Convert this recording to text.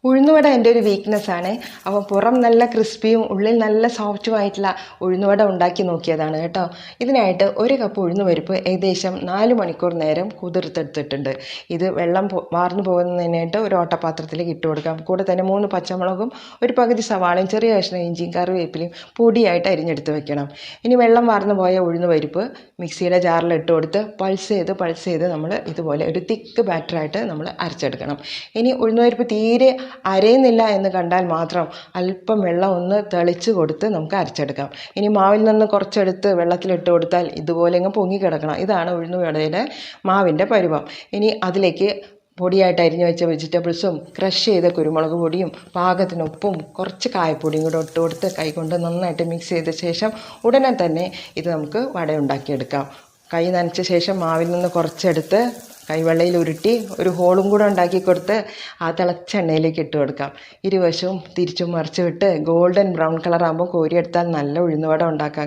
ഉഴുന്നുവട എൻ്റെ ഒരു വീക്ക്നെസ്സാണ്. അപ്പോൾ പുറം നല്ല ക്രിസ്പിയും ഉള്ളിൽ നല്ല സോഫ്റ്റുമായിട്ടുള്ള ഉഴുന്നുവട ഉണ്ടാക്കി നോക്കിയതാണ് കേട്ടോ. ഇതിനായിട്ട് 1 കപ്പ് ഉഴുന്നുപരിപ്പ് ഏകദേശം 4 മണിക്കൂർ നേരം കുതിർത്തെടുത്തിട്ടുണ്ട്. ഇത് വെള്ളം വാർന്നു പോകുന്നതിനായിട്ട് ഒരു ഓട്ടപാത്രത്തിലേക്ക് ഇട്ട് കൊടുക്കാം. കൂടെ തന്നെ 3 പച്ചമുളകും ഒരു പകുതി സവാളയും ചെറിയ കഷ്ണം ഇഞ്ചിയും കറിവേപ്പിലയും പൊടിയായിട്ട് അരിഞ്ഞെടുത്ത് വെക്കണം. ഇനി വെള്ളം വാർന്നു പോയ ഉഴുന്നുപരിപ്പ് മിക്സിയുടെ ജാറിൽ ഇട്ട് കൊടുത്ത് പൾസ് ചെയ്ത് നമ്മൾ ഇതുപോലെ ഒരു തിക്ക് ബാറ്ററായിട്ട് നമ്മൾ അരച്ചെടുക്കണം. ഇനി ഉഴുന്നുപരിപ്പ് തീരെ അരയുന്നില്ല എന്ന് കണ്ടാൽ മാത്രം അല്പം വെള്ളം ഒന്ന് തെളിച്ച് കൊടുത്ത് നമുക്ക് അരച്ചെടുക്കാം. ഇനി മാവിൽ നിന്ന് കുറച്ചെടുത്ത് വെള്ളത്തിലിട്ട് കൊടുത്താൽ ഇതുപോലെ അങ്ങ് പൊങ്ങിക്കിടക്കണം. ഇതാണ് ഉഴുന്നുവടയുടെ മാവിൻ്റെ പരുവം. ഇനി അതിലേക്ക് പൊടിയായിട്ട് അരിഞ്ഞു വെച്ച വെജിറ്റബിൾസും ക്രഷ് ചെയ്ത കുരുമുളക് പൊടിയും പാകത്തിന് ഉപ്പും കുറച്ച് കായപ്പൊടിയും കൂടെ ഇട്ട് കൊടുത്ത് കൈകൊണ്ട് നന്നായിട്ട് മിക്സ് ചെയ്ത ശേഷം ഉടനെ തന്നെ ഇത് നമുക്ക് വട ഉണ്ടാക്കിയെടുക്കാം. കൈ നനച്ച ശേഷം മാവിൽ നിന്ന് കുറച്ചെടുത്ത് കൈവെള്ളയിൽ ഉരുട്ടി ഒരു ഹോളും കൂടെ ഉണ്ടാക്കി കൊടുത്ത് ആ തിളച്ച എണ്ണയിലേക്ക് ഇട്ട് കൊടുക്കാം. ഇരുവശവും തിരിച്ചും മറിച്ച് വിട്ട് ഗോൾഡൻ ബ്രൗൺ കളർ ആകുമ്പോൾ കോരിയെടുത്താൽ നല്ല ഉഴുന്നുവട ഉണ്ടാക്കാം.